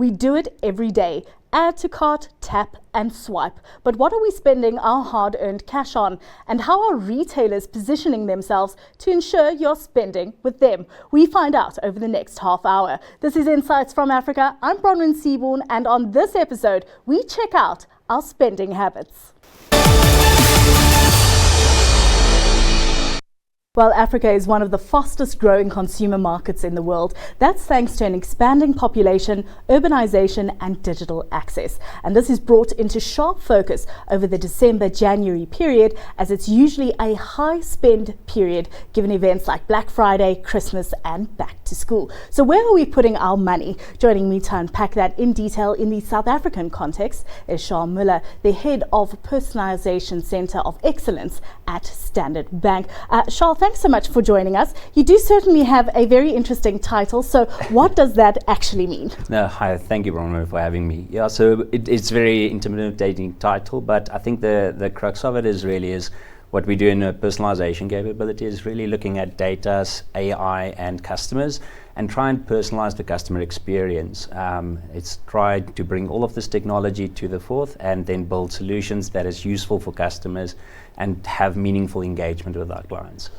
We do it every day. Add to cart, tap and swipe. But what are we spending our hard-earned cash on? And how are retailers positioning themselves to ensure you're spending with them? We find out over the next half hour. This is Insights from Africa. I'm Bronwyn Seaborn, and on this episode, we check out our spending habits. Well, Africa is one of the fastest growing consumer markets in the world. That's thanks to an expanding population, urbanization and digital access. And this is brought into sharp focus over the December-January period, as it's usually a high spend period given events like Black Friday, Christmas and back to school. So where are we putting our money? Joining me to unpack that in detail in the South African context is Charles Muller, the head of Personalization Center of Excellence at Standard Bank. Charles, thanks so much for joining us. You do certainly have a very interesting title. So what does that actually mean? No, hi, thank you, Bronwyn, for having me. Yeah, so it's very intimidating title, but I think the crux of it is what we do in a personalization capability is really looking at data, AI and customers and try and personalize the customer experience. It's tried to bring all of this technology to the forth and then build solutions that is useful for customers and have meaningful engagement with our clients.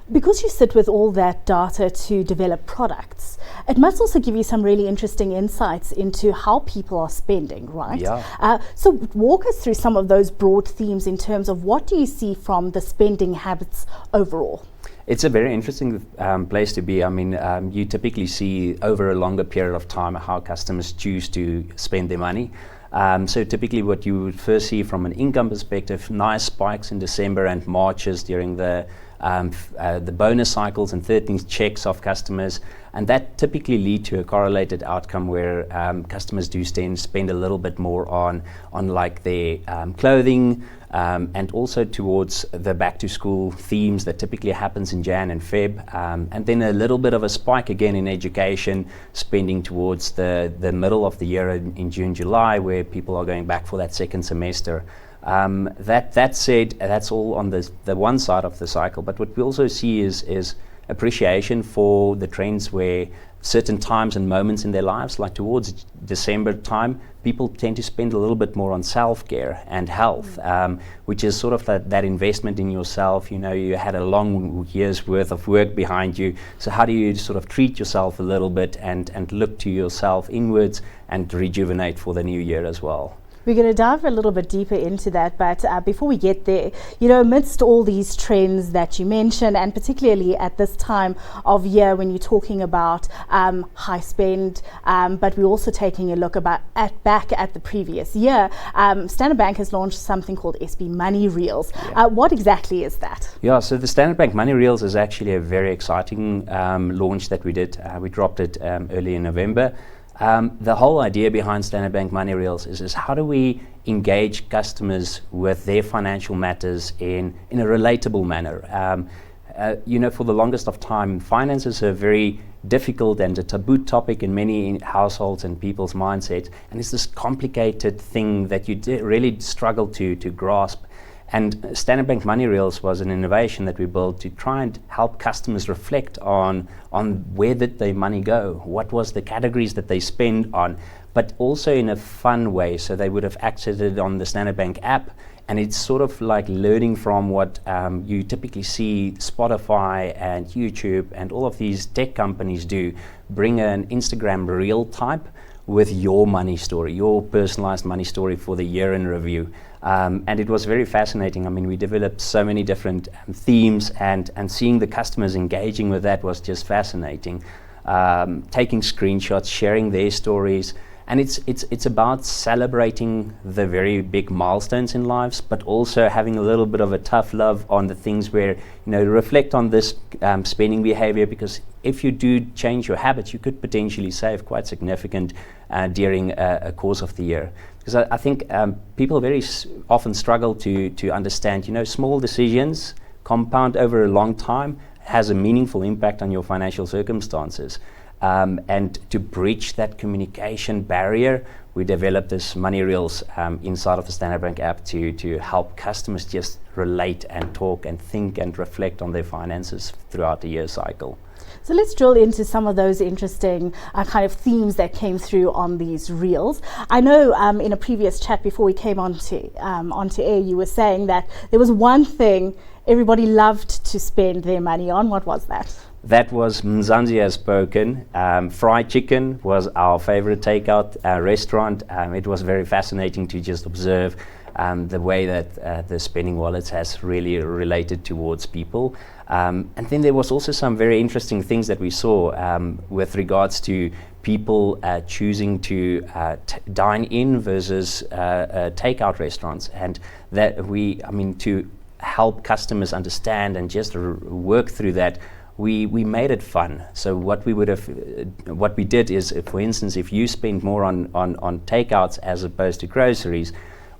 Because you sit with all that data to develop products, it must also give you some really interesting insights into how people are spending, right? Yeah. So walk us through some of those broad themes in terms of what do you see from the spending habits overall? It's a very interesting place to be. I mean, you typically see over a longer period of time how customers choose to spend their money. So typically what you would first see from an income perspective, nice spikes in December and Marches during the bonus cycles and 13th checks of customers, and that typically lead to a correlated outcome where customers do spend a little bit more on like their clothing and also towards the back to school themes that typically happens in Jan and Feb, and then a little bit of a spike again in education spending towards the middle of the year in June, July, where people are going back for that second semester. That said, that's all on the one side of the cycle, but what we also see is appreciation for the trends where certain times and moments in their lives, like towards December time, people tend to spend a little bit more on self-care and health, which is sort of that investment in yourself. You know, you had a long year's worth of work behind you, so how do you sort of treat yourself a little bit and look to yourself inwards and rejuvenate for the new year as well? We're going to dive a little bit deeper into that, but before we get there, you know, amidst all these trends that you mentioned, and particularly at this time of year when you're talking about high spend, but we're also taking a look back at the previous year, Standard Bank has launched something called SB Money Reels. Yeah. What exactly is that? Yeah, so the Standard Bank Money Reels is actually a very exciting launch that we did. We dropped it early in November. The whole idea behind Standard Bank Money Reels is how do we engage customers with their financial matters in a relatable manner. You know, for the longest of time, finance is a very difficult and a taboo topic in many households and people's mindset, and it's this complicated thing that you really struggle to grasp. And Standard Bank Money Reels was an innovation that we built to try and help customers reflect on where did their money go, what was the categories that they spend on, but also in a fun way. So they would have accessed it on the Standard Bank app, and it's sort of like learning from what you typically see Spotify and YouTube and all of these tech companies do, bring an Instagram reel type with your money story, your personalized money story for the year in review. And it was very fascinating. I mean, we developed so many different themes, and seeing the customers engaging with that was just fascinating. Taking screenshots, sharing their stories, and it's about celebrating the very big milestones in lives, but also having a little bit of a tough love on the things where, you know, reflect on this spending behavior, because if you do change your habits, you could potentially save quite significant during a course of the year. Because I think people very often struggle to understand, you know, small decisions compound over a long time has a meaningful impact on your financial circumstances. And to breach that communication barrier, we developed this Money Reels inside of the Standard Bank app to help customers just relate and talk and think and reflect on their finances throughout the year cycle. So let's drill into some of those interesting kind of themes that came through on these reels. I know in a previous chat before we came onto air, you were saying that there was one thing everybody loved to spend their money on. What was that? That was Mzansi has spoken. Fried chicken was our favorite takeout restaurant. It was very fascinating to just observe the way that the spending wallets has really related towards people. And then there was also some very interesting things that we saw with regards to people choosing to dine in versus takeout restaurants. And that to help customers understand and just work through that, we made it fun. So what we did is, for instance, if you spend more on takeouts as opposed to groceries,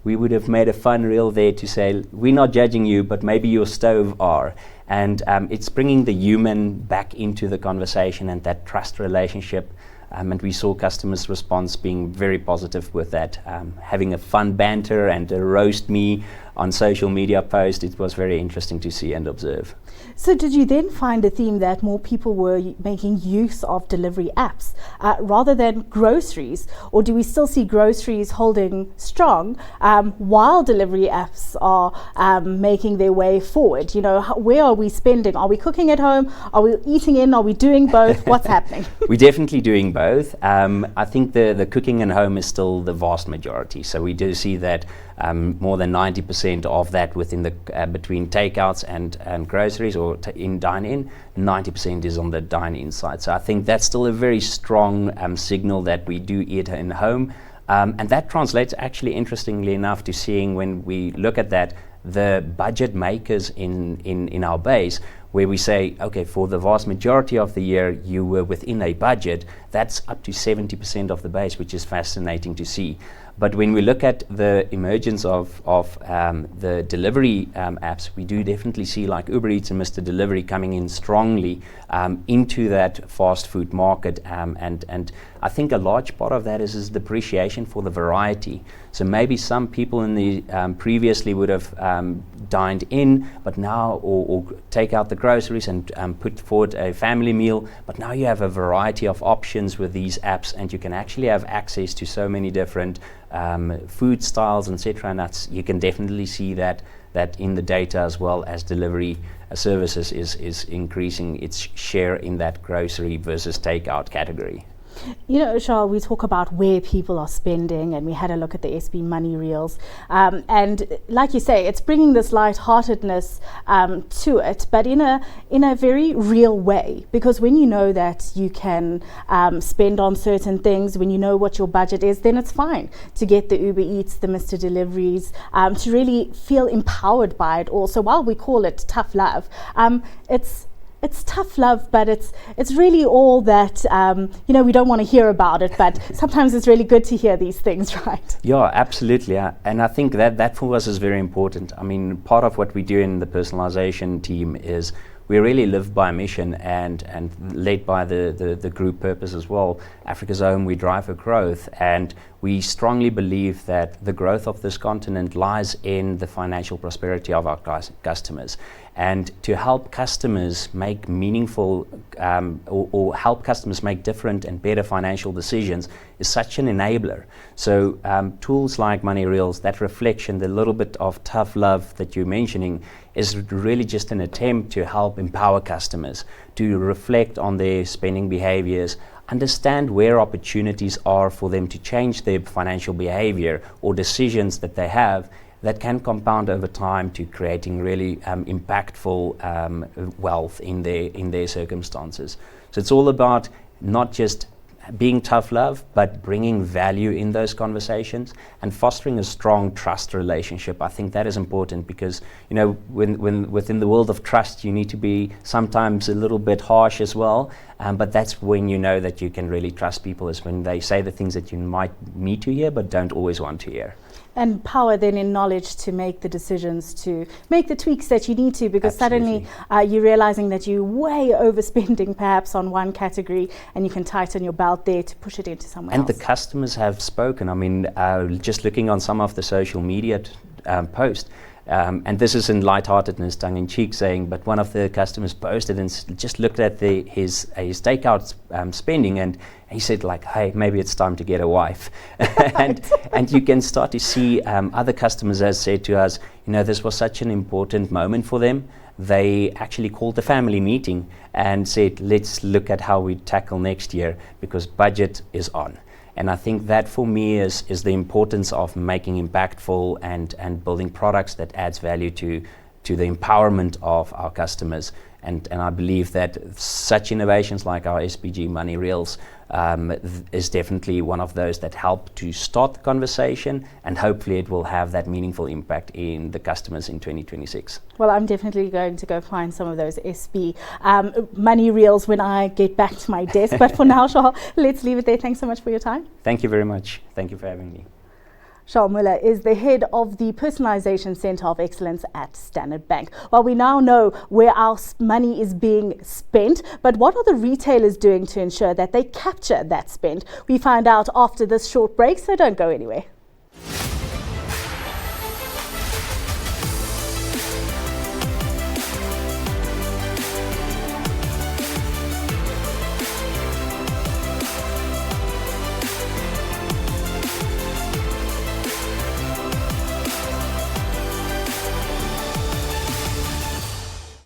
we would have made a fun reel there to say, we're not judging you, but maybe your stove are. And it's bringing the human back into the conversation and that trust relationship. And we saw customers' response being very positive with that. Having a fun banter and a roast me on social media post, it was very interesting to see and observe. So did you then find a theme that more people were making use of delivery apps rather than groceries? Or do we still see groceries holding strong while delivery apps are making their way forward? You know, where are we spending? Are we cooking at home? Are we eating in? Are we doing both? What's happening? We're definitely doing both. I think the cooking at home is still the vast majority. So we do see that more than 90% of that within the between takeouts and groceries or in dine-in, 90% is on the dine-in side. So I think that's still a very strong signal that we do eat in home. And that translates actually, interestingly enough, to seeing when we look at that, the budget makers in our base, where we say, okay, for the vast majority of the year, you were within a budget. That's up to 70% of the base, which is fascinating to see. But when we look at the emergence of the delivery apps, we do definitely see like Uber Eats and Mr. Delivery coming in strongly into that fast food market. And I think a large part of that is the appreciation for the variety. So maybe some people in the previously would have dined in, but now, or take out the groceries and put forward a family meal. But now you have a variety of options with these apps, and you can actually have access to so many different food styles, etc. And you can definitely see that in the data, as well as delivery services is increasing its share in that grocery versus takeout category. You know, Charles, we talk about where people are spending, and we had a look at the SB Money Reels. And like you say, it's bringing this lightheartedness to it, but in a very real way. Because when you know that you can spend on certain things, when you know what your budget is, then it's fine to get the Uber Eats, the Mr. Deliveries, to really feel empowered by it all. So while we call it tough love, it's tough love, but it's really all that, we don't want to hear about it, but sometimes it's really good to hear these things, right? Yeah, absolutely. And I think that for us is very important. I mean, part of what we do in the personalization team is we really live by mission and led by the group purpose as well. Africa's home, we drive for growth, and we strongly believe that the growth of this continent lies in the financial prosperity of our customers. And to help customers make meaningful or help customers make different and better financial decisions is such an enabler. So tools like Money Reels, that reflection, the little bit of tough love that you're mentioning, is really just an attempt to help empower customers to reflect on their spending behaviors, understand where opportunities are for them to change their financial behavior or decisions that they have that can compound over time to creating really impactful wealth in their circumstances. So it's all about not just being tough love, but bringing value in those conversations and fostering a strong trust relationship. I think that is important because, when within the world of trust, you need to be sometimes a little bit harsh as well. But that's when you know that you can really trust people, is when they say the things that you might need to hear, but don't always want to hear. And power then in knowledge to make the decisions, to make the tweaks that you need to, because Absolutely. Suddenly you're realizing that you're way overspending perhaps on one category, and you can tighten your belt there to push it into somewhere else. And the customers have spoken. I mean, just looking on some of the social media posts, And this is in lightheartedness, tongue-in-cheek saying, but one of the customers posted and just looked at his takeout spending, and he said, like, hey, maybe it's time to get a wife. and you can start to see other customers have said to us, this was such an important moment for them. They actually called the family meeting and said, let's look at how we tackle next year, because budget is on. And I think that for me is the importance of making impactful and building products that adds value to the empowerment of our customers. And I believe that such innovations like our SPG Money Reels is definitely one of those that help to start the conversation, and hopefully it will have that meaningful impact in the customers in 2026. Well, I'm definitely going to go find some of those SB Money Reels when I get back to my desk. But for now, Charles, let's leave it there. Thanks so much for your time. Thank you very much. Thank you for having me. Charles Muller is the head of the Personalization Center of Excellence at Standard Bank. Well, we now know where our money is being spent, but what are the retailers doing to ensure that they capture that spend? We find out after this short break, so don't go anywhere.